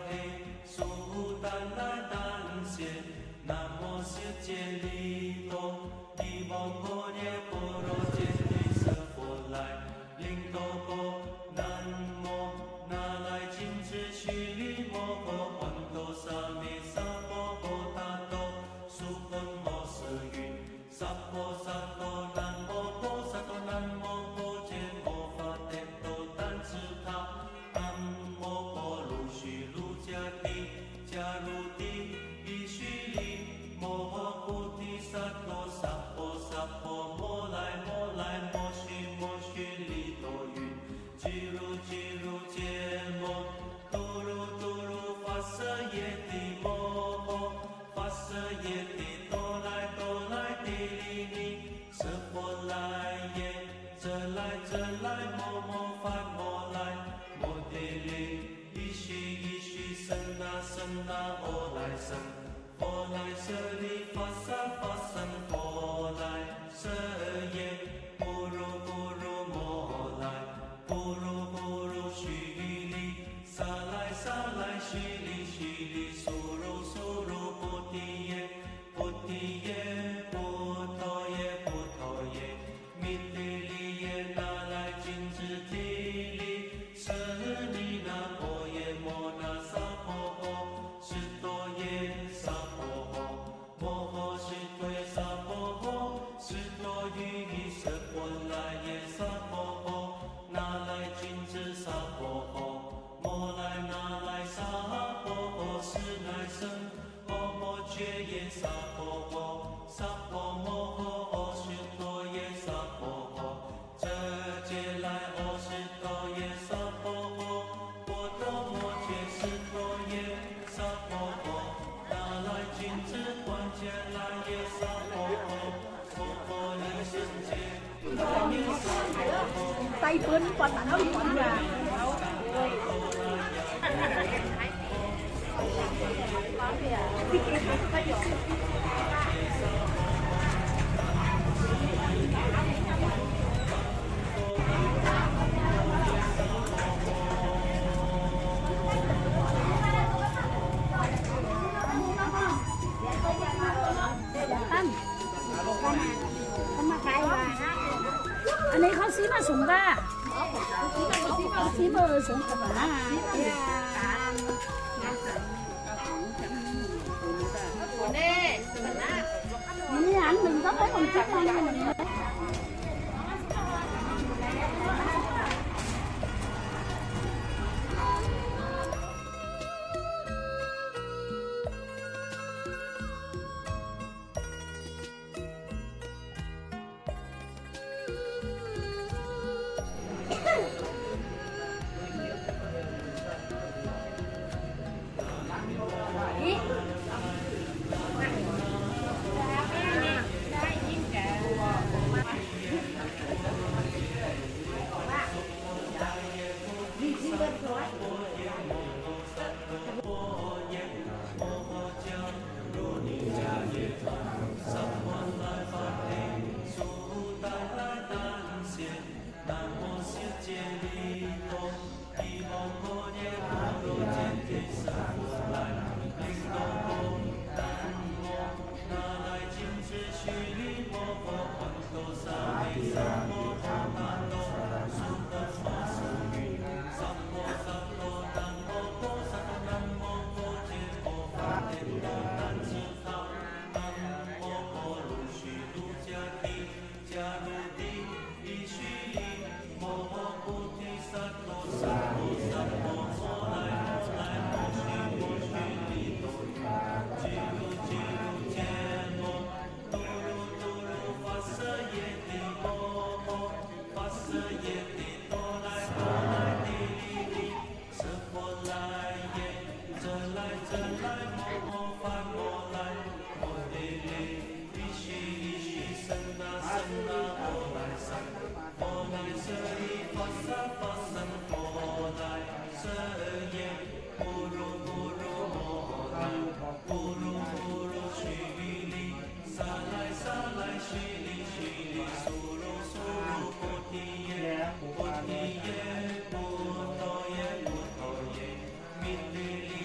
嘿，苏丹来丹仙，南无世界利多，利波波耶波罗揭谛瑟佛来，林多波，南无那来金智须利摩诃环多萨弥萨婆诃达多，苏婆摩斯云，萨婆萨多南无婆萨多南无婆揭摩法天多丹智他，南无婆卢须卢迦帝迦卢帝伊须利摩诃菩提萨埵萨婆萨婆摩来摩来摩须摩须利多云，俱卢俱卢揭摩，度卢度卢发舍耶帝摩诃，发舍耶帝多来多来帝利尼，舍佛来耶，这来这来摩摩发摩来，摩帝利，依须依须僧那僧那阿来僧，佛来舍利发萨发僧佛来舍耶，不如不如摩来，不如不如须利，萨来萨来须利须利，苏如苏如菩提耶，菩提耶，菩陀耶，菩陀耶，弥帝利耶，那来金智提利，舍利那婆耶，摩那萨婆诃，释多耶萨婆诃，摩诃释多耶萨婆诃，释多于舍婆来耶萨婆诃，那来金智萨婆诃，摩来那来萨婆诃，是来生，摩摩揭耶萨婆诃，萨婆摩诃，阿释多耶萨婆诃，这揭来阿释多耶萨婆诃，波多摩揭释多耶萨婆诃，那来金智观揭来耶萨婆诃，摩诃利胜揭，耶萨婆诃。tay bên quanh là nó quanh ra anh ấy khó xí mà súng ra xí mà súng ini anh đừng có thấy con chắc con mình Bodhi ye, Buddha ye, Buddha ye, Miti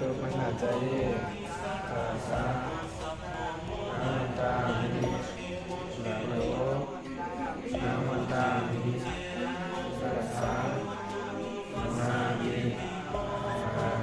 ตุปัญหาใจสาสะนามันตามิลาโลนามันตามิสาสะนามิสา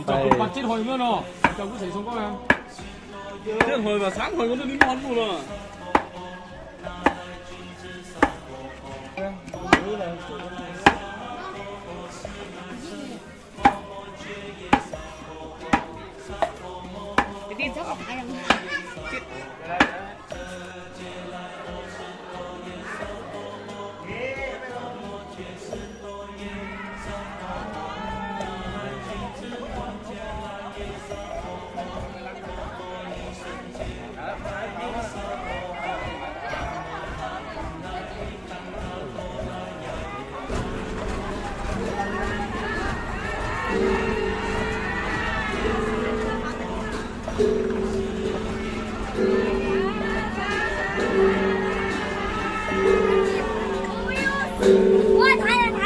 就八節去咁樣咯，就好成送光啊！一去咪三去，我都點看㗎啦。你走我打人。我抬了抬。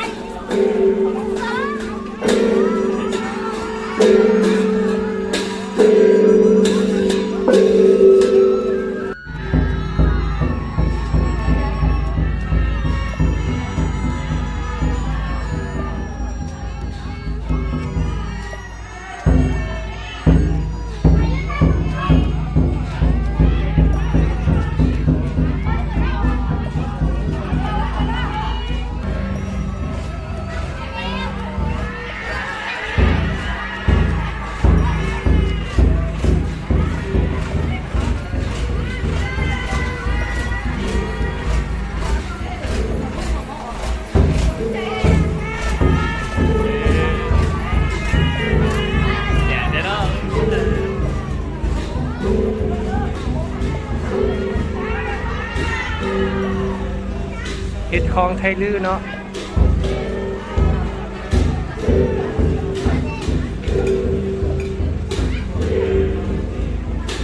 เฮ็ดคลองไทยลื้อเนาะ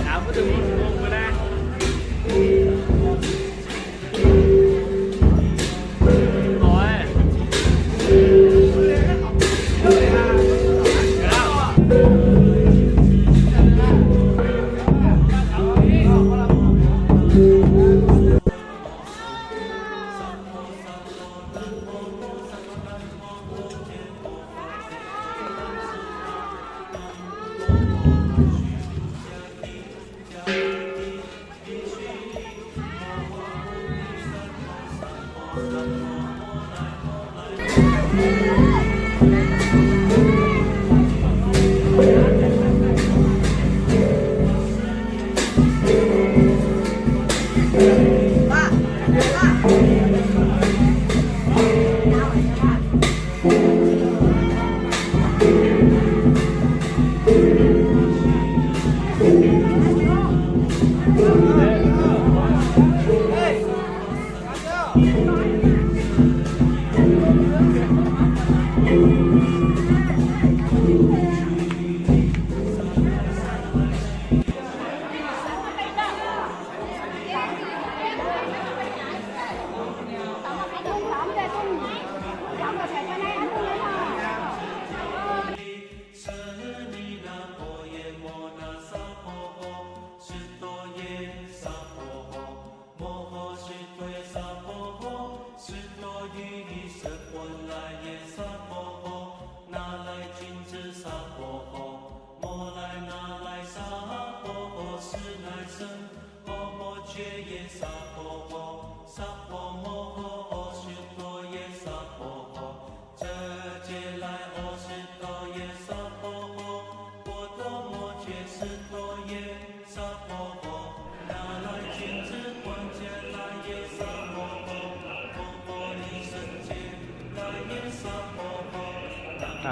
น้ำก็จะมีลงไปได้ร้อย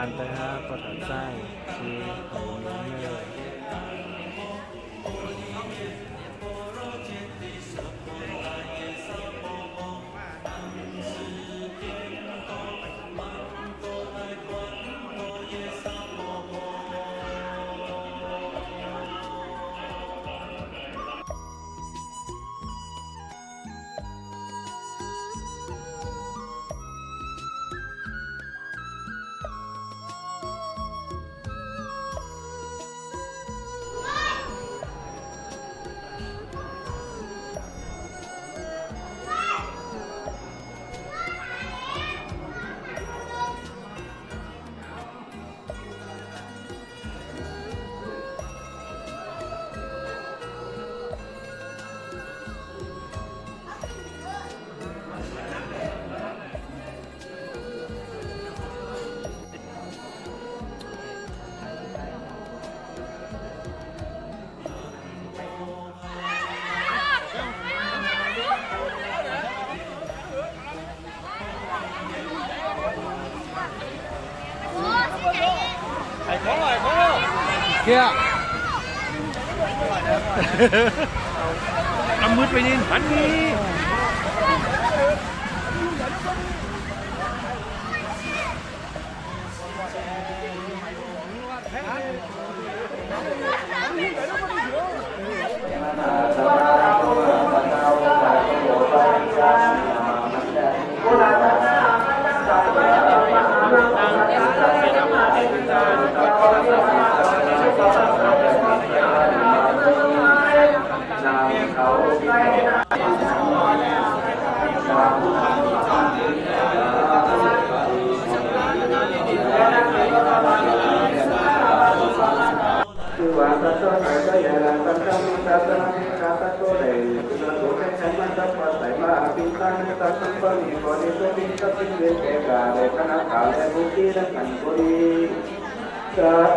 bàn tay ha có thật sai khi hầu như kia ăn mứtไปnhìn bánh đi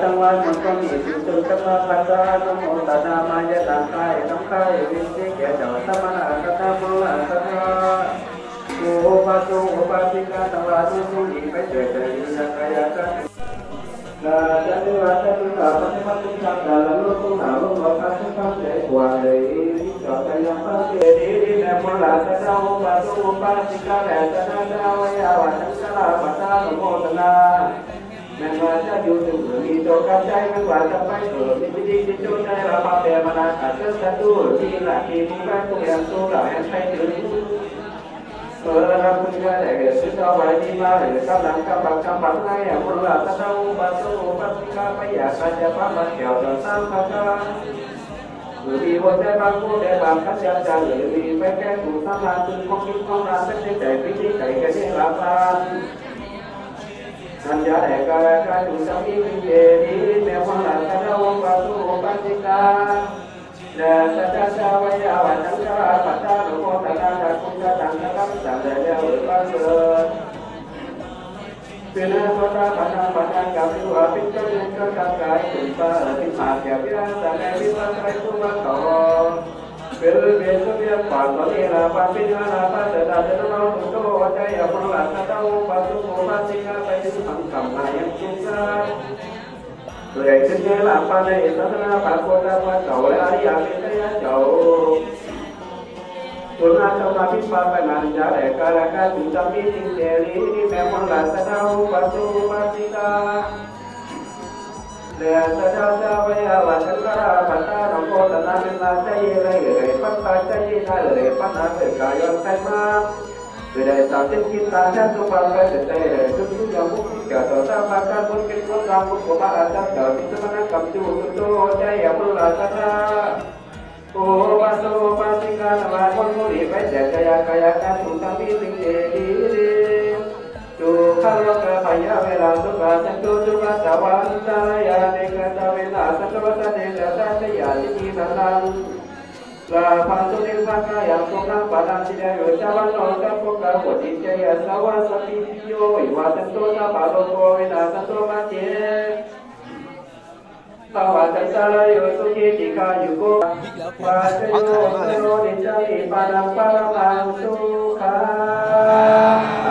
ทั้งวันมันก็มีสิ่งตึงทั้งวันพันธะทั้งหมดตานามายะต่างกายทั้งกายวิญญาณแก่เจ้าสมณะสัทธามุลสัทธาโอปาสุโอปาสิกาทั้งหลายทุกผู้หญิงไปเถิดในสังขยากันกาจันติวัฒน์กับปฏิมาตุสังกาลังลุกุหาลุกอกัสสังเสกวาเลยจอดยังพระเจดีย์แม่มุลสัทธาโอปาสุโอปาสิกาแด่สัทธาเจ้าวิยาวัชังสลาปัตตาโมตนาแม้ว่าจะอยู่ถึงมีโจกับใจไม่ว่าจะไปเกิดมีดีที่โจใจเราพาแต่มานาขัดเส้นสัตว์ที่หลักที่มุ่งมั่นตัวอย่างตัวเราแห่งใจถึงเราคุณจะได้เกิดสิ่งเอาไว้ดีมาหรือกำลังกำบังไงมุลสัทธาอุปาสุปัสสิกาไปอยากจะพามาเกี่ยวจนสร้างพัฒนาหรือมีวันได้บางผู้ได้บางขัดใจจังหรือมีไปแก้ถูกสร้างลานจึงคงคิดคงรักเป็นใจพิจิตรใจแก่ที่รับทานสัญญาแต่การดูสังอินเยดีแม้ว่าหลังจากเราบาสุปัสสิกาและสัจจะวิยาวันทั้งชาปัตตาโลกตถาคตคุณจะตั้งนะครับสังเดชหรือว่าเกิดเป็นโสดาปัญญกับวิวาปิจจุบันกับกายสุภาพิมาเกียรติรัตน์ในวิวัฒน์ไรสุภาโตเป็นเบสเบียปันโนเอราปันปิญาลาปัสสะตัจโนตุโตใจอภุลาสัตว์ปัสสุโภปัสสิกาไปถึงสังกัมมายังสุขะเลยถึงเวลาปันในสัตนาปัสโกตาปัสเจ้าและอริยเมตยเจ้าตุลาเจ้ามาพิพาไปนันจาเอกาลกาตุจามิสิงเจรีแม่มุลาสัตว์ปัสสุปัสสิกาเรียนสัจจะวิยาวัชังกราปัตตาโนโกตนาเป็นนาใจเลยปัตตาใจได้เลยปัตตาเกิดกายอนไตมาได้สามสิบกิตาแทนสุภาพไปเตะทุกทุกอย่างมุขเกิดต่อสร้างมาการบุญเป็นคนรำบุญของพระอาจารย์เกิดที่สมณกรรมจูตุโตใจอภุลาสัทธาโอวาโสปาสิกาธรรมะคนมุนีไปแจกกายการสุตังมิสิงเจดีจุขังโลกพยาเวลาสุขะสันตุจุขะสวันตายาเนกตเวลาสัตวัตเนกตาชยาลิจินังลาภันตุนิสังกายังสุขังปานันติเดโยชาวันโนตัปปุกะโหติเจยสาวาสติโยวิวัตโตตาปาโลโกเวลาสัตวะเจภาวะตัสสะโยสุขิติกายุโกวาจโยโสนิจามิปานังปารังสุขัง